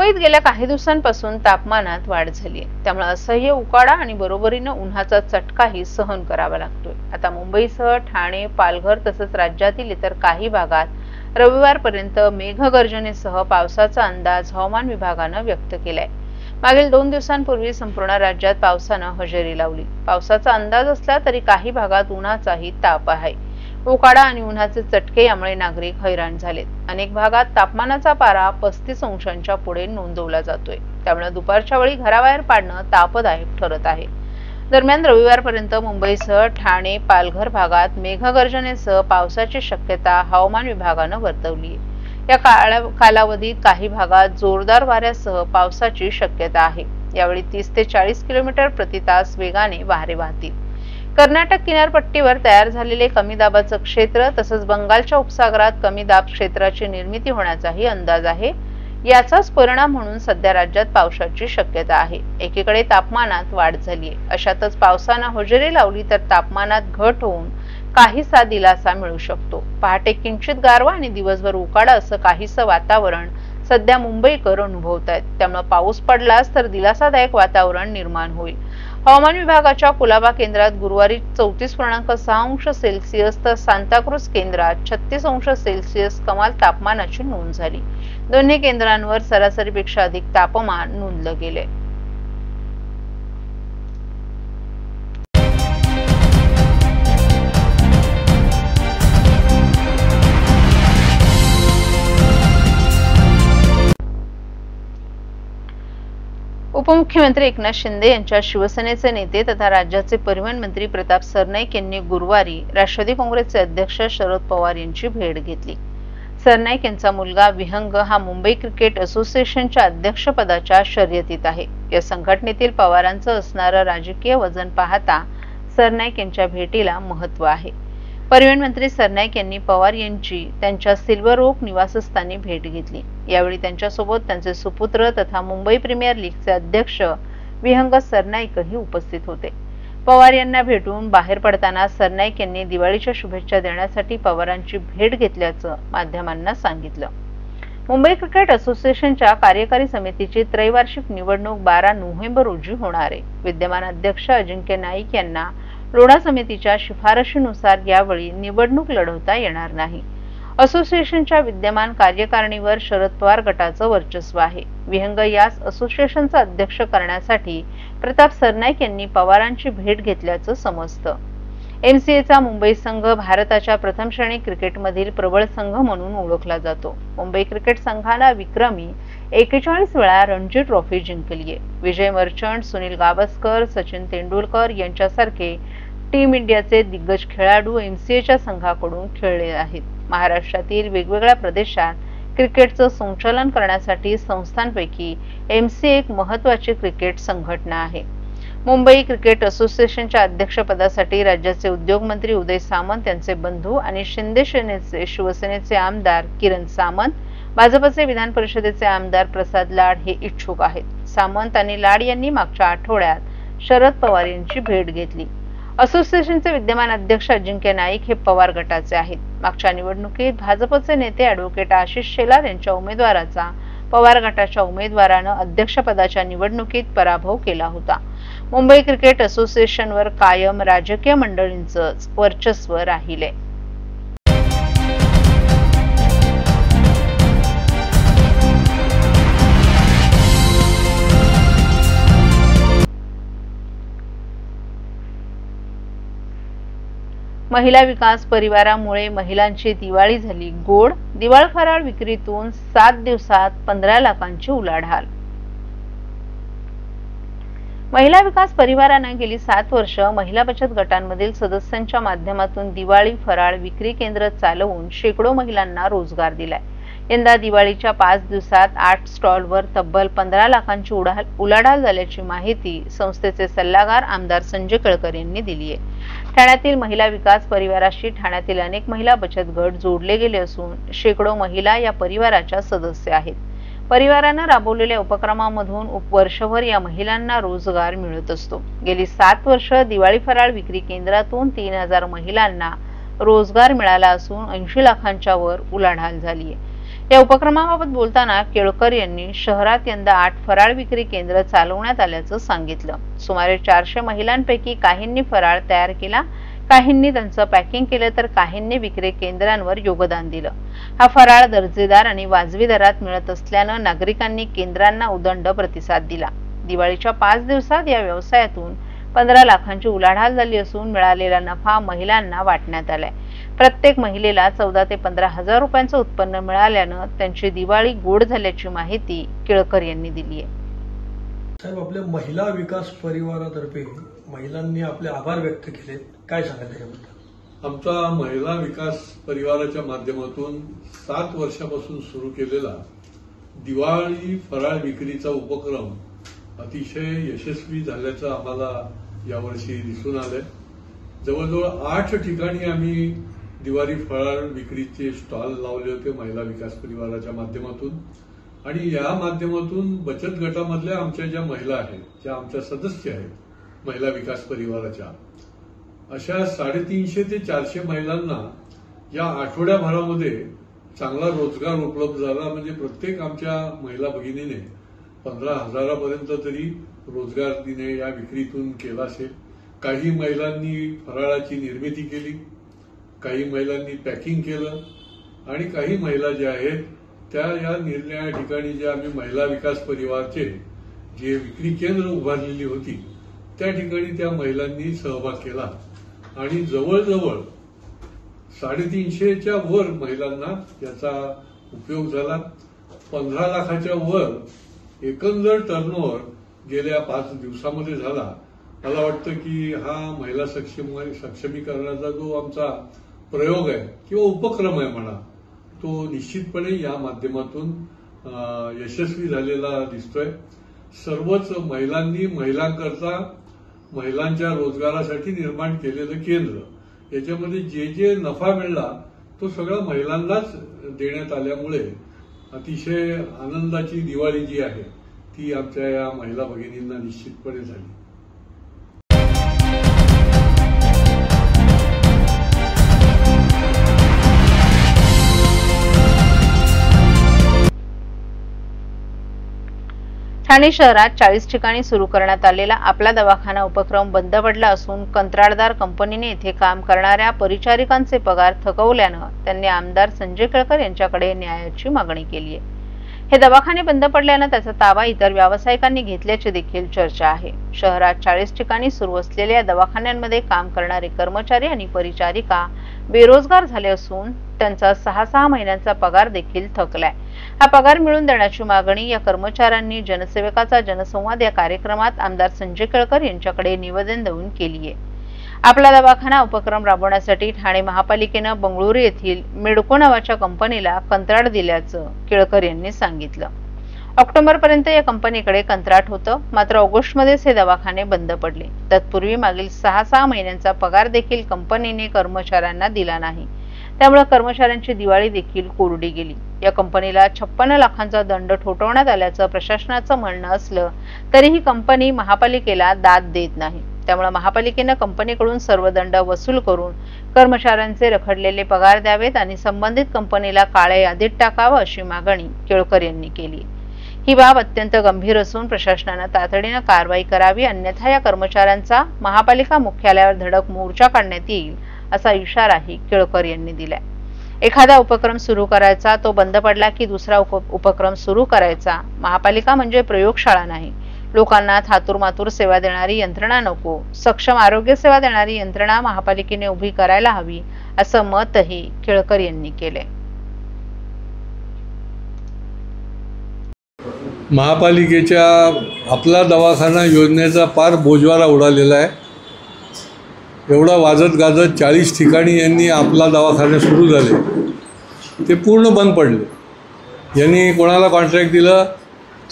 मुंबईत गेल्या काही दिवसांपासून तापमानात वाढ झाली आहे। त्यामुळे असह्य उकाडा आणि बरोबरीने उन्हाचा चटकाही सहन करावा लागतोय। आता मुंबईसह ठाणे, पालघर तसंच राज्यातील इतर काही भागात रविवारपर्यंत मेघगर्जनेसह पावसाचा अंदाज हवामान विभागानं व्यक्त केलाय। मागील 2 दिवसांपूर्वी संपूर्ण राज्यात पावसानं हजेरी लावली। पावसाचा अंदाज असला तरी काही भागात उन्हाचाही ताप आहे। उकाडा आणि उन्हाचे चटके यामुळे नागरिक हैराण झालेत। अनेक भागात तापमानाचा पारा 35 अंशांच्या पुढे नोंदवला जातोय। त्यामुळे दुपारच्या वेळी घराबाहेर पडणं तापदायक ठरत आहे। दरम्यान रविवारपर्यंत मुंबईसह ठाणे, पालघर भागात मेघगर्जनेसह पावसाची शक्यता हवामान विभागानं वर्तवली आहे। या कालावधीत काही भागात जोरदार वाऱ्यासह पावसाची शक्यता आहे। यावेळी 30 ते 40 किलोमीटर प्रति तास वेगाने वारे वाहतील। कर्नाटक किनारपट्टीवर तयार झालेले कमी दाबाचं क्षेत्र तसंच बंगालच्या उपसागरात कमी दाब क्षेत्राची निर्मिती होण्याचाही अंदाज आहे। याचाच परिणाम म्हणून सध्या राज्यात पावसाची शक्यता आहे। एकीकडे तापमानात वाढ झालीय, अशातच पावसानं हजेरी लावली तर तापमानात घट होऊन काहीसा दिलासा मिळू शकतो। पहाटे किंचित गारवा आणि दिवसभर उकाडा असं काहीसं वातावरण सध्या मुंबईकर अनुभवतायत। त्यामुळे पाऊस पडलाच तर दिलासादायक वातावरण निर्माण होईल। हवामान विभागाच्या कुलाबा केंद्रात गुरुवारी 34.6 अंश सेल्सिअस तर सांताक्रूज केंद्रात 36 अंश सेल्सिअस कमाल तापमानाची नोंद झाली। दोन्ही केंद्रांवर सरासरीपेक्षा अधिक तापमान नोंदलं गेले। उपमुख्यमंत्री एकनाथ शिंदे यांच्या शिवसेनेचे नेते तथा राज्याचे परिवहन मंत्री प्रताप सरनाईक यांनी गुरुवारी राष्ट्रवादी काँग्रेसचे अध्यक्ष शरद पवार यांची भेट घेतली। सरनाईक यांचा मुलगा विहंग हा मुंबई क्रिकेट असोसिएशनच्या अध्यक्षपदाच्या शर्यतीत आहे। या संघटनेतील पवारांचं असणारं राजकीय वजन पाहता सरनाईक यांच्या भेटीला महत्त्व आहे। परिवहन मंत्री सरनाईक यांनी पवार यांची त्यांच्या सिल्वर ओक निवासस्थानी भेट घेतली। यावेळी त्यांच्यासोबत त्यांचे सुपुत्र तथा मुंबई प्रीमियर लीगचे अध्यक्ष विहंग सरनाईकही उपस्थित होते। पवार यांना भेटून बाहेर पडताना सरनाईक यांनी दिवाळीच्या शुभेच्छा देण्यासाठी पवारांची भेट घेतल्याचं माध्यमांना सांगितलं। मुंबई क्रिकेट असोसिएशनच्या कार्यकारी समितीची त्रैवार्षिक निवडणूक 12 नोव्हेंबर रोजी होणार आहे। विद्यमान अध्यक्ष अजिंक्य नाईक यांना लोढा समितीच्या शिफारशीनुसार यावेळी निवडणूक लढवता येणार नाही। असोसिएशनच्या विद्यमान कार्यकारिणीवर शरद पवार गटाचं वर्चस्व आहे। विहंग यास असोसिएशनचा अध्यक्ष करण्यासाठी प्रताप सरनाईक यांनी पवारांची भेट घेतल्याचं समजतं। एमसीएचा मुंबई संघ भारताच्या प्रथम श्रेणी क्रिकेटमधील प्रबळ संघ म्हणून ओळखला जातो। मुंबई क्रिकेट संघाला विक्रमी 41 वेळा रणजी ट्रॉफी जिंकली आहे। विजय मर्चंट, सुनील गावस्कर, सचिन तेंडुलकर यांच्यासारखे टीम इंडियाचे दिग्गज खेळाडू एमसीएच्या संघाकडून खेळले आहेत। महाराष्ट्रातील वेगवेगळ्या प्रदेशात क्रिकेटचं संचालन करण्यासाठी संस्थांपैकी एमसीए एक महत्त्वाची क्रिकेट संघटना आहे। मुंबई क्रिकेट असोसिएशनच्या अध्यक्षपदासाठी राज्याचे उद्योग मंत्री उदय सामंत यांचे बंधू आणि शिंदे सेनेचे शिवसेनेचे आमदार किरण सामंत, भाजपचे विधान परिषदेचे आमदार प्रसाद लाड हे इच्छुक आहेत। सामंत आणि लाड यांनी मागच्या आठवड्यात शरद पवार यांची भेट घेतली। असोसिएशनचे विद्यमान अध्यक्ष अजिंक्य नाईक हे पवार गटाचे आहेत। मागच्या निवडणुकीत भाजपचे नेते ॲडव्होकेट आशिष शेलार यांच्या उमेदवाराचा पवार गटाच्या उमेदवारानं अध्यक्षपदाच्या निवडणुकीत पराभव केला होता। मुंबई क्रिकेट असोसिएशनवर कायम राजकीय मंडळींचंच वर्चस्व राहिले। महिला विकास परिवारामुळे महिलांची दिवाळी झाली गोड। दिवाळ फराळ विक्रीतून 7 दिवसात 15 लाखांची उलाढाल। महिला विकास परिवाराने गेली 7 वर्ष महिला बचत गटांमधील सदस्यांच्या माध्यमातून दिवाळी फराळ विक्री केंद्र चालवून शेकडो महिलांना रोजगार दिलाय। यंदा दिवाळीच्या 5 दिवसात 8 स्टॉलवर तब्बल 15 लाखांची उलाढाल झाल्याची माहिती संस्थेचे सल्लागार आमदार संजय केळकर यांनी दिली आहे। ठाण्यातील महिला विकास परिवाराशी ठाण्यातील अनेक महिला बचत गट जोडले गेले असून शेकडो महिला या परिवाराच्या सदस्य आहेत। परिवाराने राबवलेल्या उपक्रमामधून वर्षभर या महिलांना रोजगार मिळत असतो। गेली 7 वर्ष दिवाळी फराळ विक्री केंद्रातून 3000 महिलांना रोजगार मिळाला असून 80 लाखांच्या वर उलाढाल झाली आहे। या उपक्रमाबाबत बोलताना केळकर यांनी शहरात यंदा 8 फराळ विक्री केंद्र चालवण्यात आल्याचं सांगितलं. सुमारे 400 महिलांपैकी काहींनी फराळ तयार केला, काहींनी त्यांचं पॅकिंग केलं तर काहींनी विक्री केंद्रांवर योगदान दिलं. हा फराळ दर्जेदार आणि वाजवी दरात मिळत असल्यानं नागरिकांनी केंद्रांना उदंड प्रतिसाद दिला. दिवाळीच्या 5 दिवसात या व्यवसायातून 15 लाखांची उलाढाल झाली असून मिळालेला नफा महिलांना वाटण्यात आलाय. प्रत्येक महिलेला 14 ते 15 हजार रुपयांचं उत्पन्न मिळाल्यानं त्यांची दिवाळी गोड झाल्याची माहिती केळकर यांनी दिली आहे. साहेब, आपल्या महिला विकास परिवारातर्फे महिलांनी आपले आभार व्यक्त केले, काय सांगाल त्याबद्दल? आमचा महिला विकास परिवाराच्या माध्यमातून 7 वर्षापासून सुरू केलेला दिवाळी फराळ विक्रीचा उपक्रम अतिशय यशस्वी झाल्याचं आम्हाला यावर्षी दिसून आलंय. जवळजवळ 8 ठिकाणी आम्ही दिवाळी फराळ विक्रीचे स्टॉल लावले होते महिला विकास परिवाराच्या माध्यमातून. आणि या माध्यमातून बचत गटामधल्या आमच्या ज्या महिला आहेत, ज्या आमच्या सदस्य आहेत महिला विकास परिवाराच्या, अशा 350 ते 400 महिलांना या आठवड्याभरामध्ये चांगला रोजगार उपलब्ध झाला. म्हणजे प्रत्येक आमच्या महिला भगिनीने 15,000 तरी रोजगार तिने या विक्रीतून केला असेल. काही महिलांनी फराळाची निर्मिती केली, काही महिलांनी पॅकिंग केलं आणि काही महिला ज्या आहेत त्या या निरनिराळ्या ठिकाणी ज्या आम्ही महिला विकास परिवारचे जे विक्री केंद्र उभारलेली होती त्या ठिकाणी त्या महिलांनी सहभाग केला आणि जवळजवळ 350च्या वर महिलांना याचा उपयोग झाला. 15 लाखाच्या वर एकंदर टर्नओव्हर गेल्या 5 दिवसामध्ये झाला. मला वाटतं की हा महिला सक्षमीकरणाचा जो आमचा प्रयोग आहे किंवा उपक्रम आहे म्हणा, तो निश्चितपणे या माध्यमातून यशस्वी झालेला दिसतोय. सर्वच महिलांनी महिलांकरता महिलांच्या रोजगारासाठी निर्माण केलेलं केंद्र, याच्यामध्ये जे जे नफा मिळाला तो सगळा महिलांनाच देण्यात आल्यामुळे अतिशय आनंदाची दिवाळी जी आहे ती आमच्या या महिला भगिनींना निश्चितपणे झाली. ठाणे शहरात 40 ठिकाणी सुरू करण्यात आलेला आपला दवाखाना उपक्रम बंद पडला असून कंत्राटदार कंपनीने येथे काम करणाऱ्या परिचारिकांचे पगार थकवल्यानं त्यांनी आमदार संजय केळकर यांच्याकडे न्यायाची मागणी केली आहे. हे दवाखाने बंद पडल्यानं त्याचा ताबा इतर व्यावसायिकांनी घेतल्याची देखील चर्चा आहे. शहरात 40 ठिकाणी सुरू असलेल्या दवाखान्यांमध्ये काम करणारे कर्मचारी आणि परिचारिका बेरोजगार झाले असून त्यांचा 6 महिन्यांचा पगार देखील थकलाय. हा पगार मिळवून देण्याची मागणी या कर्मचाऱ्यांनी जनसेवकाचा जनसंवाद या कार्यक्रमात आमदार संजय केळकर यांच्याकडे निवेदन देऊन केली आहे. आपला दवाखाना उपक्रम राबवण्यासाठी ठाणे महापालिकेनं बंगळुरू येथील मेडको नावाच्या कंपनीला कंत्राट दिल्याचं केळकर यांनी सांगितलं. ऑक्टोबरपर्यंत या कंपनीकडे कंत्राट होतं, मात्र ऑगस्टमध्येच हे दवाखाने बंद पडले. तत्पूर्वी मागील 6 महिन्यांचा पगार देखील कंपनीने कर्मचाऱ्यांना दिला नाही. त्यामुळे कर्मचाऱ्यांची दिवाळी देखील कोरडी गेली. या कंपनीला 56 लाखांचा दंड ठोठावण्यात आल्याचं प्रशासनाचं म्हणणं असलं तरीही कंपनी महापालिकेला दाद देत नाही. त्यामुळे महापालिकेनं कंपनीकडून सर्व दंड वसूल करून कर्मचाऱ्यांचे रखडलेले पगार द्यावेत आणि संबंधित कंपनीला काळ्या यादीत टाकावं अशी मागणी केळकर यांनी केली. ही बाब अत्यंत गंभीर असून प्रशासनानं तातडीनं कारवाई करावी, अन्यथा या कर्मचाऱ्यांचा महापालिका मुख्यालयावर धडक मोर्चा काढण्यात येईल असा इशाराही केळकर यांनी दिलाय. एखादा उपक्रम सुरू करायचा, तो बंद पडला की दुसरा उपक्रम सुरू करायचा. महापालिका म्हणजे प्रयोगशाळा नाही. लोकांना थातूरमातूर सेवा देणारी यंत्रणा नको, सक्षम आरोग्य सेवा देणारी यंत्रणा महापालिकेने उभी करायला हवी असं मतही केळकर यांनी केले. महापालिकेच्या आपला दवाखाना योजनेचा फार बोजवारा उडालेला आहे. एवढा वाजत गाजत 40 ठिकाणी यांनी आपला दवाखाने सुरू झाले, ते पूर्ण बंद पडले. यांनी कोणाला कॉन्ट्रॅक्ट दिलं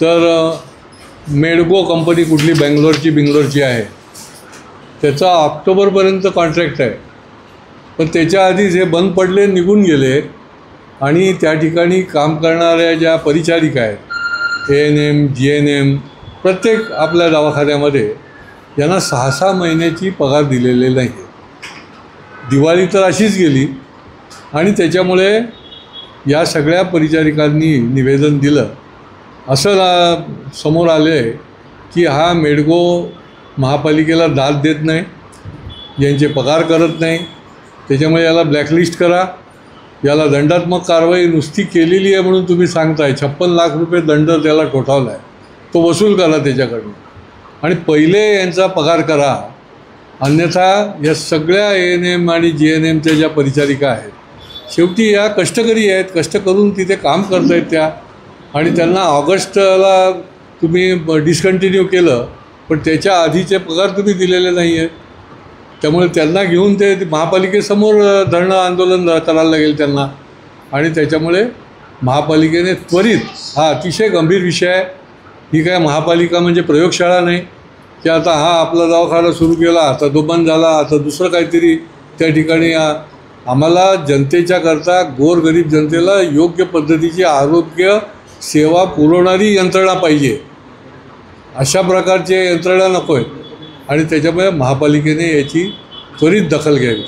तर मेडको कंपनी कुठली बिंगलोरची आहे, त्याचा ऑक्टोबरपर्यंत कॉन्ट्रॅक्ट आहे. पण त्याच्या आधीच हे बंद पडले, निघून गेले. आणि त्या ठिकाणी काम करणाऱ्या ज्या परिचारिका आहेत, ANM, GNM, प्रत्येक आपल्या दवाखान्यामध्ये यांना 6 महिन्याची पगार दिलेले नाही. दिवाळी तर अशीच गेली आणि त्याच्यामुळे या सगळ्या परिचारिकांनी निवेदन दिलं. असं समोर आलं आहे की हा मेडको महापालिकेला दाद देत नाही, यांचे पगार करत नाही, त्याच्यामुळे याला ब्लॅकलिस्ट करा, याला दंडात्मक कारवाई नुसती केलेली आहे म्हणून तुम्ही सांगताय. 56 लाख रुपये दंड त्याला ठोठावला आहे, तो वसूल करा त्याच्याकडून आणि पहिले यांचा पगार करा. अन्यथा या सगळ्या ANM आणि GNMच्या ज्या परिचारिका आहेत, शेवटी या कष्टकरी आहेत, कष्ट करून तिथे काम करत आहेत त्या, आणि त्यांना ऑगस्टला तुम्ही डिस्कंटिन्यू केलं, पण त्याच्या आधीचे पगार तुम्ही दिलेले नाही आहेत. त्यामुळे त्यांना घेऊन ते महापालिकेसमोर धरणं आंदोलन करायला लागेल त्यांना. आणि त्याच्यामुळे महापालिकेने त्वरित, हा अतिशय गंभीर विषय आहे, ही काय महापालिका म्हणजे प्रयोगशाळा नाही की आता हा आपला दवाखाना सुरू केला, आता तो बंद झाला, आता दुसरं काहीतरी त्या ठिकाणी. आम्हाला जनतेच्या करता, गोरगरीब जनतेला योग्य पद्धतीची आरोग्य सेवा पुरवणारी यंत्रणा पाहिजे, अशा प्रकारचे यंत्रणा नको आहेत. आणि त्याच्यामुळे महापालिकेने याची त्वरित दखल घ्यावी.